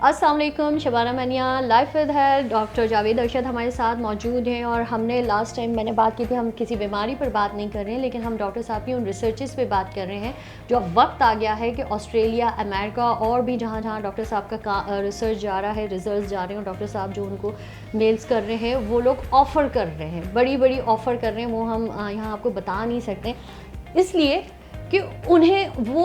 अस्सलाम वालेकुम, शबाना मनिया life with है। डॉक्टर जावेद अरशद हमारे साथ मौजूद हैं और हमने लास्ट टाइम मैंने बात की थी, हम किसी बीमारी पर बात नहीं कर रहे हैं, लेकिन हम डॉक्टर साहब की उन रिसर्चेस पे बात कर रहे हैं जो अब वक्त आ गया है कि ऑस्ट्रेलिया, अमेरिका और भी जहाँ जहाँ डॉक्टर साहब का रिसर्च जा रहा है, रिजल्ट जा रहे हैं, और डॉक्टर साहब जो उनको मेल्स कर रहे हैं वो लोग ऑफ़र कर रहे हैं, बड़ी बड़ी ऑफ़र कर रहे हैं, वो हम यहाँ आपको बता नहीं सकते, इसलिए कि उन्हें वो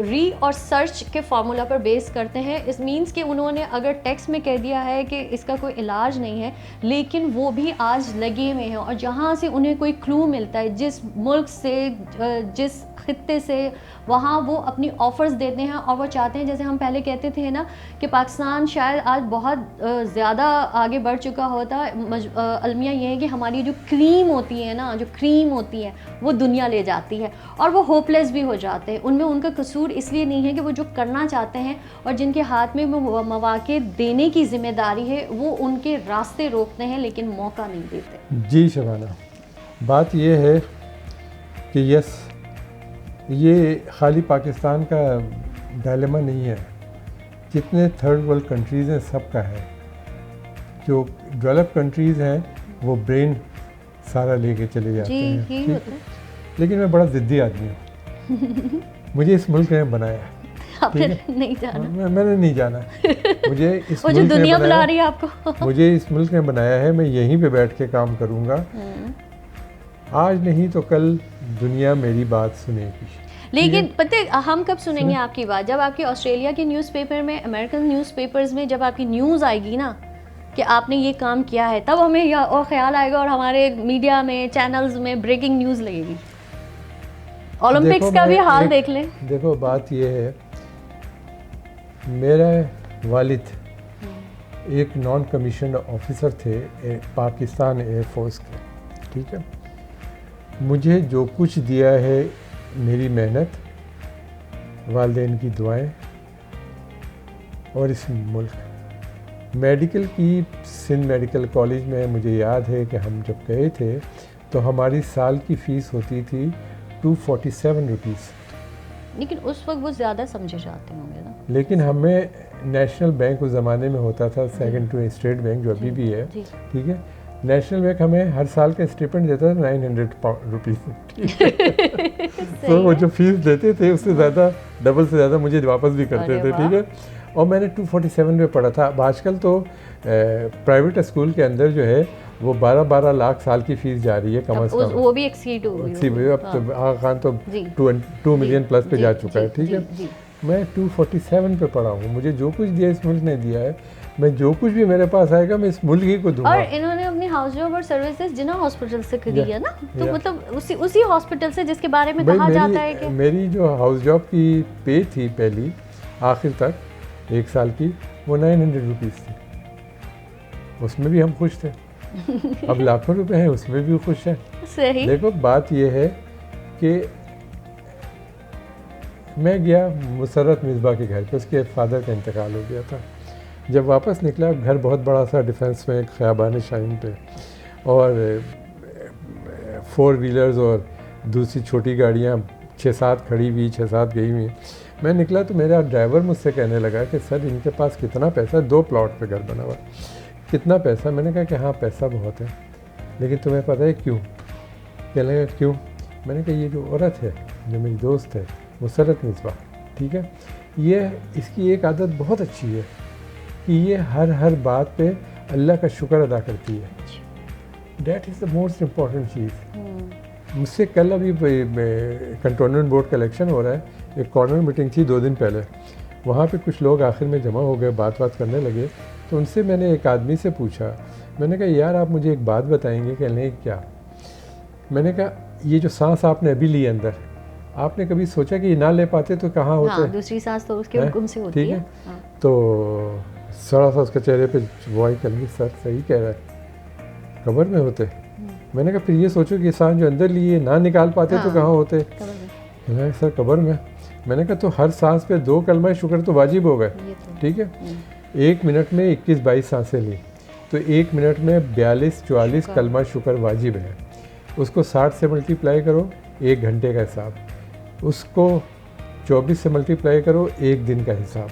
री और सर्च के फार्मूला पर बेस करते हैं। इस मीन्स कि उन्होंने अगर टेक्स्ट में कह दिया है कि इसका कोई इलाज नहीं है, लेकिन वो भी आज लगे हुए हैं और जहाँ से उन्हें कोई क्लू मिलता है, जिस मुल्क से, जिस खित्ते से, वहाँ वो अपनी ऑफ़र्स देते हैं और वो चाहते हैं, जैसे हम पहले कहते थे ना कि पाकिस्तान शायद आज बहुत ज़्यादा आगे बढ़ चुका होता। अलमिया ये है कि हमारी जो क्रीम होती है ना, जो क्रीम होती है वो दुनिया ले जाती है और वो होपलेस भी हो जाते हैं। उनमें उनका कसूर इसलिए नहीं है कि वो जो करना चाहते हैं और जिनके हाथ में वो मौके देने की जिम्मेदारी है, वो उनके रास्ते रोकते हैं लेकिन मौका नहीं देते। जी शबाना, बात ये है कि यस, ये खाली पाकिस्तान का डायलेमा नहीं है, जितने थर्ड वर्ल्ड कंट्रीज़ हैं सबका है। जो डेवलप कंट्रीज़ हैं वो ब्रेन सारा लेके चले जाते हैं, ठीक है? लेकिन मैं बड़ा ज़िद्दी आदमी हूँ। मुझे इस मुल्क ने बनाया, आपने नहीं जाना? मैंने नहीं जाना। मुझे इस वो जो दुनिया बुला रही है आपको। मुझे इस मुल्क ने बनाया है, मैं यहीं पे बैठ के काम करूँगा। आज नहीं तो कल दुनिया मेरी बात सुनेगी। लेकिन पता है हम कब सुनेंगे आपकी बात? जब आपकी ऑस्ट्रेलिया के न्यूज़पेपर में, अमेरिकन न्यूज़पेपर्स में जब आपकी न्यूज़ आएगी ना कि आपने ये काम किया है, तब हमें यह और ख्याल आएगा और हमारे मीडिया में, चैनल्स में ब्रेकिंग न्यूज़ लगेगी। ओलंपिक्स का भी हाल देख लें। देखो बात ये है, मेरे वालिद एक नॉन कमीशन ऑफिसर थे पाकिस्तान एयरफोर्स के, ठीक है? मुझे जो कुछ दिया है, मेरी मेहनत, वालिदैन की दुआएं और इस मुल्क, मेडिकल की सिंध मेडिकल कॉलेज में मुझे याद है कि हम जब गए थे तो हमारी साल की फ़ीस होती थी 247 रुपीज़। लेकिन उस वक्त वो ज़्यादा समझे जाते होंगे ना। लेकिन हमें नेशनल बैंक उस ज़माने में होता था, सेकंड टू स्टेट बैंक जो अभी भी है, ठीक है? नेशनल बैंक हमें हर साल का स्टिपेंड देता था 900 रुपीज़, ठीक है? तो वो जो फीस देते थे उससे ज़्यादा, डबल से ज़्यादा मुझे वापस भी करते थे, ठीक है? और मैंने 247 में पढ़ा था। अब आजकल तो प्राइवेट स्कूल के अंदर जो है वो 12-12 लाख साल की फ़ीस जा रही है कम से कम। वो भी एक्सीड हो गई। अब तो आगा खान तो 2 मिलियन प्लस पे जा चुका है, ठीक है? मैं 247 पे पढ़ा हूँ। मुझे जो कुछ दिया इस मुल्क ने दिया है, मैं जो कुछ भी मेरे पास आएगा मैं इस मुल्क ही को दूंगा। और इन्होंने अपनी हाउस जॉब और सर्विसेज जिना हॉस्पिटल से करी है ना, तो मतलब उसी हॉस्पिटल से जिसके बारे में कहा जाता है कि मेरी जो हाउस जॉब की पे थी पहली आखिर तक 1 साल की, वो 900 रुपीज़ थी। उसमें भी हम खुश थे। अब लाखों रुपए हैं, उसमें भी खुश है। सही। देखो बात ये है कि मैं गया मुसर्रत मिसबा के घर पे, उसके फादर का इंतकाल हो गया था। जब वापस निकला, घर बहुत बड़ा सा डिफेंस में, ख़याबान शाहीन पे, और 4 व्हीलर्स और दूसरी छोटी गाड़ियाँ 6-7 खड़ी हुई, 6-7 गई हुई। मैं निकला तो मेरा ड्राइवर मुझसे कहने लगा कि सर इनके पास कितना पैसा, 2 प्लॉट पे घर बना हुआ, कितना पैसा? मैंने कहा कि हाँ पैसा बहुत है, लेकिन तुम्हें पता है क्यों? कहने लगा क्यों? मैंने कहा ये जो औरत है, जो मेरी दोस्त है, मुसर्रत मिसबा, ठीक है, ये इसकी एक आदत बहुत अच्छी है कि ये हर बात पे अल्लाह का शुक्र अदा करती है। That is the most important चीज़। मुझसे कल अभी कंटोनमेंट बोर्ड का इलेक्शन हो रहा है, एक कॉर्नर मीटिंग थी 2 दिन पहले, वहाँ पे कुछ लोग आखिर में जमा हो गए, बात करने लगे। तो उनसे मैंने एक आदमी से पूछा, मैंने कहा यार आप मुझे एक बात बताएंगे? कि नहीं क्या? मैंने कहा ये जो सांस आपने अभी ली अंदर, आपने कभी सोचा कि ये ना ले पाते तो कहाँ होते? हाँ, दूसरी सांस तो उसके हुक्म से होती है। हाँ। तो थोड़ा सा उसके चेहरे पे वॉइस करेंगे, सर सही कह रहा है, कब्र में होते। मैंने कहा फिर ये सोचो कि सांस जो अंदर लिए ना निकाल पाते तो कहाँ होते? मैंने सर कब्र में। मैंने कहा तो हर सांस पे 2 कलमा शुक्र तो वाजिब हो गए, ठीक है? 1 मिनट में 21-22 सांसें ली, तो 1 मिनट में 42-44 कलमा शुक्र वाजिब है। उसको 60 से मल्टीप्लाई करो, 1 घंटे का हिसाब। उसको 24 से मल्टीप्लाई करो, 1 दिन का हिसाब।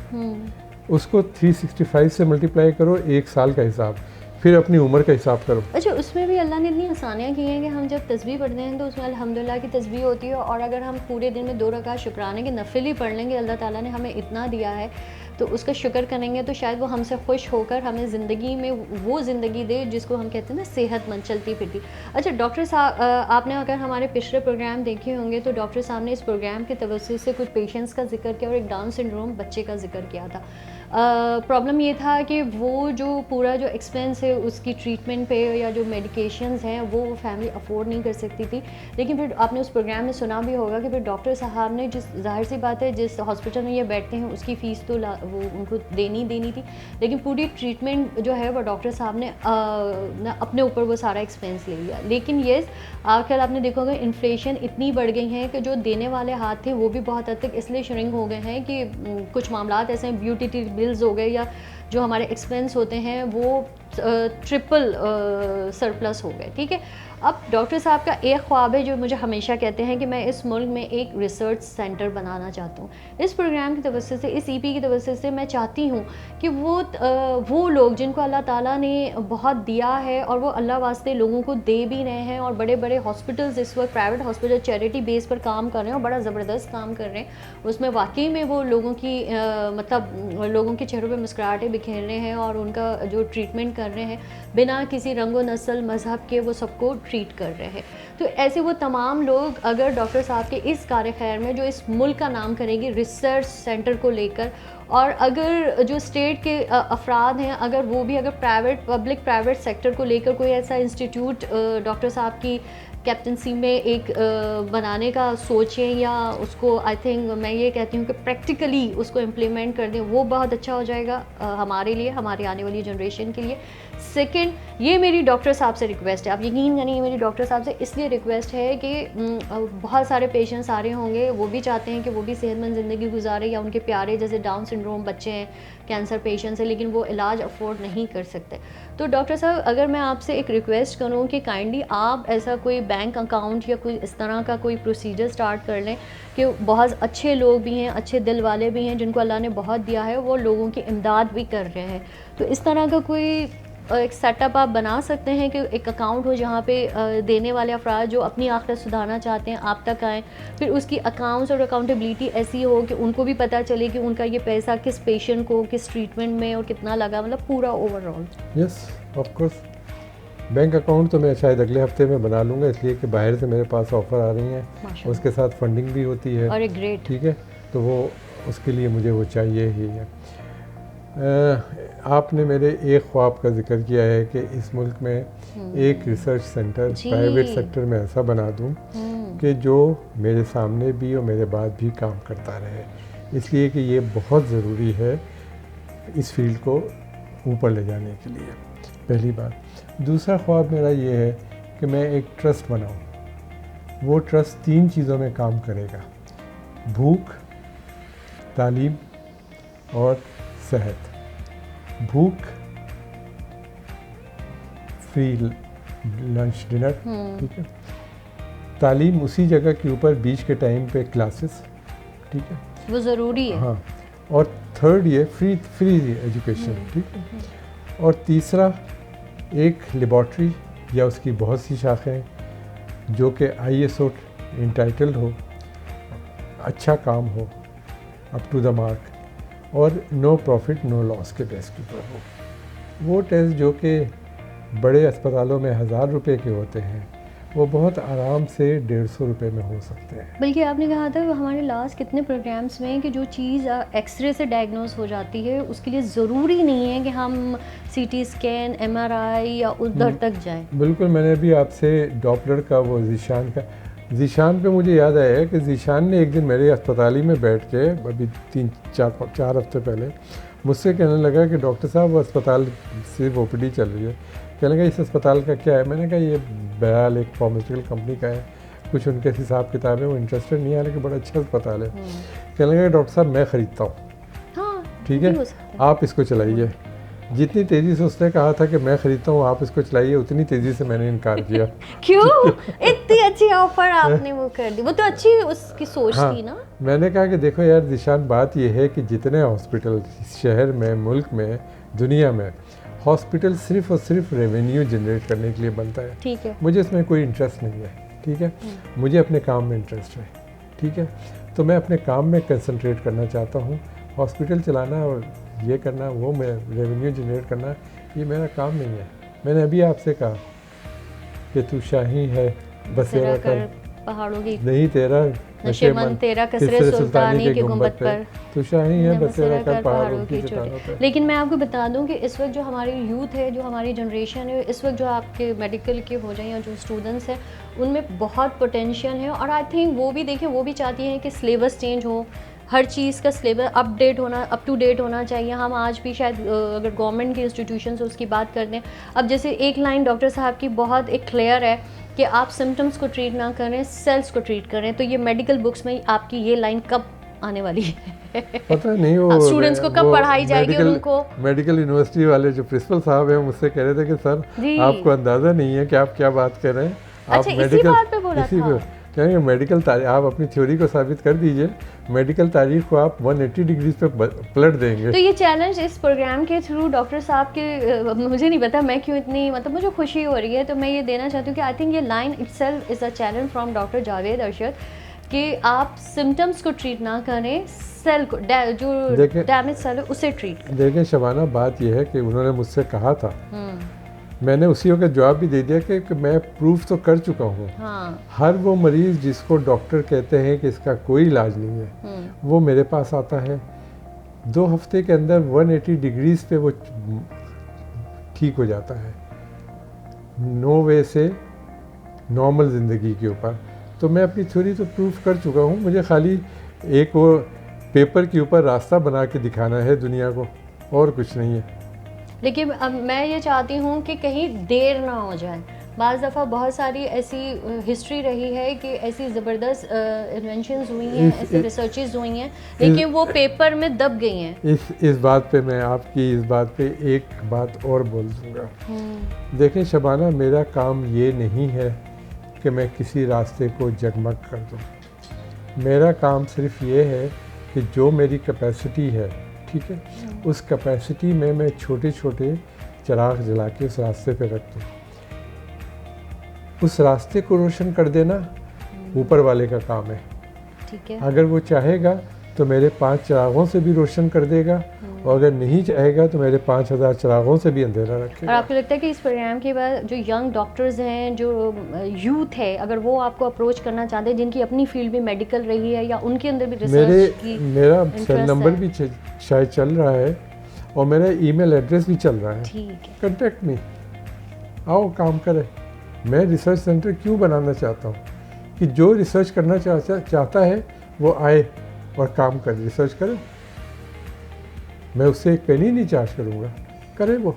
उसको 365 से मल्टीप्लाई करो, 1 साल का हिसाब, फिर अपनी उम्र का हिसाब करो। अच्छा, उसमें भी अल्लाह ने इतनी आसानियाँ की हैं कि हम जब तस्बीह पढ़ते हैं तो उसमें अल्हम्दुलिल्लाह की तस्बीह होती है, और अगर हम पूरे दिन में 2 रकात शुक्राने के नफिल ही पढ़ लेंगे, अल्लाह ताला ने हमें इतना दिया है तो उसका शुक्र करेंगे तो शायद वो हमसे खुश होकर हमें ज़िंदगी में वो ज़िंदगी दे जिसको हम कहते हैं ना सेहतमंद, चलती फिरती। अच्छा डॉक्टर साहब, आपने अगर हमारे पिछले प्रोग्राम देखे होंगे तो डॉक्टर साहब ने इस प्रोग्राम के तवज्जुह से कुछ पेशेंट्स का जिक्र किया और एक डाउन सिंड्रोम बच्चे का जिक्र किया था। प्रॉब्लम ये था कि वो जो पूरा जो एक्सपेंस है उसकी ट्रीटमेंट पे या जो मेडिकेशंस हैं वो फैमिली अफोर्ड नहीं कर सकती थी, लेकिन फिर आपने उस प्रोग्राम में सुना भी होगा कि फिर डॉक्टर साहब ने, जिस जाहिर सी बात है जिस हॉस्पिटल में ये बैठते हैं उसकी फ़ीस तो वो उनको देनी थी, लेकिन पूरी ट्रीटमेंट जो है वो डॉक्टर साहब ने अपने ऊपर वो सारा एक्सपेंस ले लिया। लेकिन ये आखिर आपने देखा होगा इन्फ्लेशन इतनी बढ़ गई है कि जो देने वाले हाथ थे वो भी बहुत हद तक इसलिए श्रिंक हो गए हैं कि कुछ मामलात ऐसे हैं, ब्यूटी बिल्स हो गए या जो हमारे एक्सपेंस होते हैं वो ट्रिपल सरप्लस हो गए। ठीक है, अब डॉक्टर साहब का एक ख्वाब है जो मुझे हमेशा कहते हैं कि मैं इस मुल्क में एक रिसर्च सेंटर बनाना चाहता हूँ। इस प्रोग्राम की तवज्जो से, इस ईपी की तवज्जो से मैं चाहती हूँ कि वो लोग जिनको अल्लाह ताला ने बहुत दिया है और वो अल्लाह वास्ते लोगों को दे भी रहे हैं, और बड़े बड़े हॉस्पिटल्स इस वक्त प्राइवेट हॉस्पिटल चैरिटी बेस पर काम कर रहे हैं और बड़ा ज़बरदस्त काम कर रहे हैं, उसमें वाकई में वो लोगों की मतलब लोगों के चेहरों पर मुस्कुराहटें बिखेर रहे हैं और उनका जो ट्रीटमेंट कर रहे हैं बिना किसी रंगो नस्ल मज़हब के वो सबको ट्रीट कर रहे हैं। तो ऐसे वो तमाम लोग अगर डॉक्टर साहब के इस कार्य खैर में जो इस मुल्क का नाम करेंगे रिसर्च सेंटर को लेकर, और अगर जो स्टेट के अफराद हैं अगर वो भी अगर पब्लिक प्राइवेट सेक्टर को लेकर कोई ऐसा इंस्टीट्यूट डॉक्टर साहब की कैप्टनसी में एक बनाने का सोचें या उसको आई थिंक मैं ये कहती हूँ कि प्रैक्टिकली उसको इम्प्लीमेंट कर दें, वो बहुत अच्छा हो जाएगा हमारे लिए, हमारी आने वाली जनरेशन के लिए। सेकंड, ये मेरी डॉक्टर साहब से रिक्वेस्ट है, आप यकीन करें, ये मेरी डॉक्टर साहब से इसलिए रिक्वेस्ट है कि बहुत सारे पेशेंट्स आ रहे होंगे, वो भी चाहते हैं कि वो भी सेहतमंद ज़िंदगी गुजारे, या उनके प्यारे जैसे डाउन सिंड्रोम बच्चे हैं, कैंसर पेशेंट्स हैं, लेकिन वो इलाज अफोर्ड नहीं कर सकते। तो डॉक्टर साहब अगर मैं आपसे एक रिक्वेस्ट करूं कि काइंडली आप ऐसा कोई बैंक अकाउंट या कोई इस तरह का कोई प्रोसीजर स्टार्ट कर लें कि बहुत अच्छे लोग भी हैं, अच्छे दिल वाले भी हैं, जिनको अल्लाह ने बहुत दिया है, वो लोगों की इमदाद भी कर रहे हैं, तो इस तरह का कोई एक सेटअप आप बना सकते हैं कि एक अकाउंट हो जहाँ पे देने वाले अफराद जो अपनी आखिरत सुधारना चाहते हैं आप तक आएँ, फिर उसकी अकाउंट्स और अकाउंटेबिलिटी ऐसी हो कि उनको भी पता चले कि उनका ये पैसा किस पेशेंट को किस ट्रीटमेंट में और कितना लगा, मतलब पूरा overall. Yes of course, bank account तो मैं शायद अगले हफ्ते में बना लूँगा, इसलिए कि बाहर से मेरे पास ऑफ़र आ रही हैं, उसके साथ फंडिंग भी होती है। और ग्रेट, ठीक है, तो वो उसके लिए मुझे वो चाहिए ही है। आपने मेरे एक ख्वाब का जिक्र किया है कि इस मुल्क में एक रिसर्च सेंटर प्राइवेट सेक्टर में ऐसा बना दूं कि जो मेरे सामने भी और मेरे बाद भी काम करता रहे, इसलिए कि ये बहुत ज़रूरी है इस फील्ड को ऊपर ले जाने के लिए, पहली बात। दूसरा ख्वाब मेरा ये है कि मैं एक ट्रस्ट बनाऊं, वो ट्रस्ट 3 चीज़ों में काम करेगा: भूख, तालीम और सेहत। भूख, फ्री लंच डिनर, ठीक है। तालीम उसी जगह के ऊपर बीच के टाइम पे क्लासेस, ठीक है, वो ज़रूरी है। हाँ, और थर्ड ये फ्री एजुकेशन, ठीक है। और तीसरा एक लेबॉर्ट्री या उसकी बहुत सी शाखें जो कि ISO इंटाइटल्ड हो, अच्छा काम हो, अप टू द मार्क, और नो प्रॉफिट नो लॉस के बेस के ऊपर हो। वो टेस्ट जो कि बड़े अस्पतालों में 1000 रुपये के होते हैं, वो बहुत आराम से 150 रुपये में हो सकते हैं। बल्कि आपने कहा था वो हमारे लास्ट कितने प्रोग्राम्स में कि जो चीज़ एक्सरे से डायग्नोस हो जाती है उसके लिए ज़रूरी नहीं है कि हम CT स्कैन, MRI या उधर तक जाएं। बिल्कुल, मैंने भी आपसे डॉपलर का वो ज़ीशान पे मुझे याद आया है कि ज़ीशान ने एक दिन मेरे अस्पताल ही में बैठ के अभी 3-4 हफ्ते पहले मुझसे कहने लगा कि डॉक्टर साहब वो अस्पताल से OPD चल रही है, कहने लगा इस अस्पताल का क्या है। मैंने कहा ये बहरहाल एक फार्मास्यूटिकल कंपनी का है, कुछ उनके हिसाब किताब है, वो इंटरेस्टेड नहीं है, लेकिन बड़ा अच्छा अस्पताल है। कहने लगा डॉक्टर साहब मैं ख़रीदता हूँ, हाँ, ठीक है, आप इसको चलाइए। जितनी तेज़ी से उसने कहा था कि मैं ख़रीदता हूँ आप इसको चलाइए, उतनी तेज़ी से मैंने इनकार किया। क्यों? इतनी अच्छी ऑफर आपने वो कर दी, वो तो अच्छी उसकी सोच हाँ, थी ना। मैंने कहा कि देखो यार दिशान, बात ये है कि जितने हॉस्पिटल शहर में, मुल्क में, दुनिया में, हॉस्पिटल सिर्फ और सिर्फ रेवेन्यू जनरेट करने के लिए बनता है। ठीक है। मुझे इसमें कोई इंटरेस्ट नहीं है, ठीक है। मुझे अपने काम में इंटरेस्ट है, ठीक है। तो मैं अपने काम में कंसंट्रेट करना चाहता हूँ। हॉस्पिटल चलाना और ये करना, वो मैं रेवेन्यू जनरेट करना, ये मेरा काम नहीं है। मैंने अभी आपसे कहा कि तू शाही है बसेरा कर पहाड़ों की, नहीं तेरा नशेमंद तेरा कसरे सुल्तानी के गुंबद पर, तो शाही है बसेरा कर पहाड़ों की चट्टानों पर। लेकिन मैं आपको बता दूं कि इस वक्त जो हमारी यूथ है, जो हमारी जनरेशन है, इस वक्त जो आपके मेडिकल के हो जाए या जो स्टूडेंट्स हैं, उनमें बहुत पोटेंशियल है। और आई थिंक वो भी देखें, वो भी चाहती हैं कि सिलेबस चेंज हो, हर चीज़ का सिलेबस अपडेट होना, अप टू डेट होना चाहिए। हम आज भी शायद अगर गवर्नमेंट के इंस्टीट्यूशन से उसकी बात करते हैं, अब जैसे एक लाइन डॉक्टर साहब की बहुत एक क्लियर है कि आप सिम्टम्स को ट्रीट ना करें, सेल्स को ट्रीट करें। तो ये मेडिकल बुक्स में आपकी ये लाइन कब आने वाली है? पता नहीं, वो स्टूडेंट्स को कब पढ़ाई जाएगी और उनको? मेडिकल यूनिवर्सिटी वाले जो प्रिंसिपल साहब हैं मुझसे कह रहे थे कि सर आपको अंदाज़ा नहीं है कि आप क्या बात कर रहे हैं। अच्छा, आप इसी बात पे बोला था? कहेंगे मेडिकल तारीख, आप अपनी थ्योरी को साबित कर दीजिए, मेडिकल तारीख को आप 180 डिग्री पे पलट देंगे। तो ये चैलेंज इस प्रोग्राम के थ्रू डॉक्टर साहब के, मुझे नहीं पता मैं क्यों इतनी, मतलब मुझे खुशी हो रही है, तो मैं ये देना चाहती हूँ कि आई थिंक ये line itself is a challenge from doctor Javed Arshad कि आप सिम्टम्स को ट्रीट ना करें, सेल को, जो डैमेज सेल है उसे ट्रीट। देखिए शबाना, बात यह है कि उन्होंने मुझसे कहा था, मैंने उसी वक्त जवाब भी दे दिया कि मैं प्रूफ तो कर चुका हूँ। हाँ। हर वो मरीज़ जिसको डॉक्टर कहते हैं कि इसका कोई इलाज नहीं है, वो मेरे पास आता है, 2 हफ्ते के अंदर 180 डिग्रीज पे वो ठीक हो जाता है, नो वे से नॉर्मल ज़िंदगी के ऊपर। तो मैं अपनी थ्योरी तो प्रूफ कर चुका हूँ, मुझे खाली एक वो पेपर के ऊपर रास्ता बना के दिखाना है दुनिया को, और कुछ नहीं है। लेकिन अब मैं ये चाहती हूँ कि कहीं देर ना हो जाए। बाज़ दफ़ा बहुत सारी ऐसी हिस्ट्री रही है कि ऐसी ज़बरदस्त इन्वेंशंस हुई हैं, ऐसी रिसर्चेस हुई हैं, लेकिन वो पेपर में दब गई हैं। इस बात पे मैं आपकी इस बात पे एक बात और बोल दूँगा। देखें शबाना, मेरा काम ये नहीं है कि मैं किसी रास्ते को जगमग कर दूँ। मेरा काम सिर्फ ये है कि जो मेरी कैपेसिटी है, ठीक है, उस कैपेसिटी में मैं छोटे छोटे चिराग जला के उस रास्ते पे रख दूँ। उस रास्ते को रोशन कर देना ऊपर वाले का काम है, ठीक है। अगर वो चाहेगा तो मेरे 5 चिरागों से भी रोशन कर देगा, और अगर नहीं चाहेगा तो मेरे 5000 चिरागों से भी अंधेरा रखेगा। और आपको लगता है कि इस प्रोग्राम के बाद जो यंग डॉक्टर्स हैं, जो यूथ है, अगर वो आपको अप्रोच करना चाहते हैं, जिनकी अपनी फील्ड भी मेडिकल रही है या उनके अंदर भी रिसर्च की, मेरा सेल नंबर भी शायद चल रहा है और मेरा ईमेल एड्रेस भी चल रहा है, ठीक है, कॉन्टेक्ट मी, आओ काम करें। मैं रिसर्च सेंटर क्यों बनाना चाहता हूँ कि जो रिसर्च करना चाहता है वो आए और काम करे, रिसर्च करे। मैं उससे एक पेनी नहीं चार्ज करूँगा, करे वो।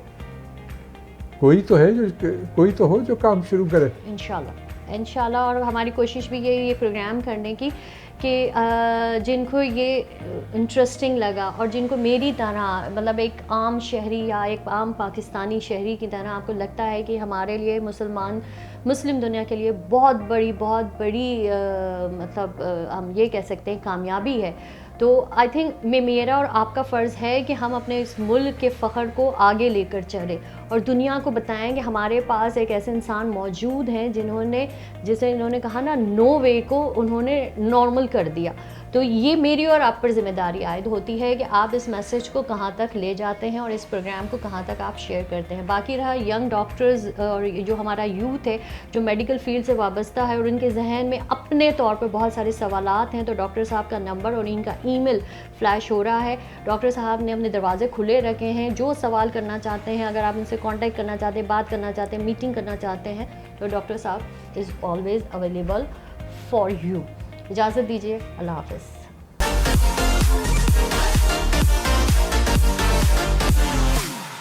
कोई तो है कोई तो हो जो काम शुरू करे। इंशाल्लाह। और हमारी कोशिश भी यही, ये प्रोग्राम करने की कि जिनको ये इंटरेस्टिंग लगा और जिनको मेरी तरह, मतलब एक आम शहरी या एक आम पाकिस्तानी शहरी की तरह आपको लगता है कि हमारे लिए मुस्लिम दुनिया के लिए बहुत बड़ी मतलब हम ये कह सकते हैं कामयाबी है, तो आई थिंक मेरा और आपका फ़र्ज़ है कि हम अपने इस मुल्क के फ़ख्र को आगे लेकर चलें और दुनिया को बताएं कि हमारे पास एक ऐसे इंसान मौजूद हैं जिसे इन्होंने कहा ना, नो वे को उन्होंने नॉर्मल कर दिया। तो ये मेरी और आप पर जिम्मेदारी आयद होती है कि आप इस मैसेज को कहाँ तक ले जाते हैं और इस प्रोग्राम को कहाँ तक आप शेयर करते हैं। बाकी रहा यंग डॉक्टर्स और जो हमारा यूथ है जो मेडिकल फील्ड से वाबस्ता है और उनके जहन में अपने तौर पर बहुत सारे सवालात हैं, तो डॉक्टर साहब का नंबर और इनका ईमेल फ्लैश हो रहा है। डॉक्टर साहब ने अपने दरवाजे खुले रखे हैं, जो सवाल करना चाहते हैं, अगर आप इनसे कांटेक्ट करना चाहते हैं, बात करना चाहते हैं, मीटिंग करना चाहते हैं, तो डॉक्टर साहब is always available for you. इजाज़त दीजिए, अल्लाह हाफ़िज़।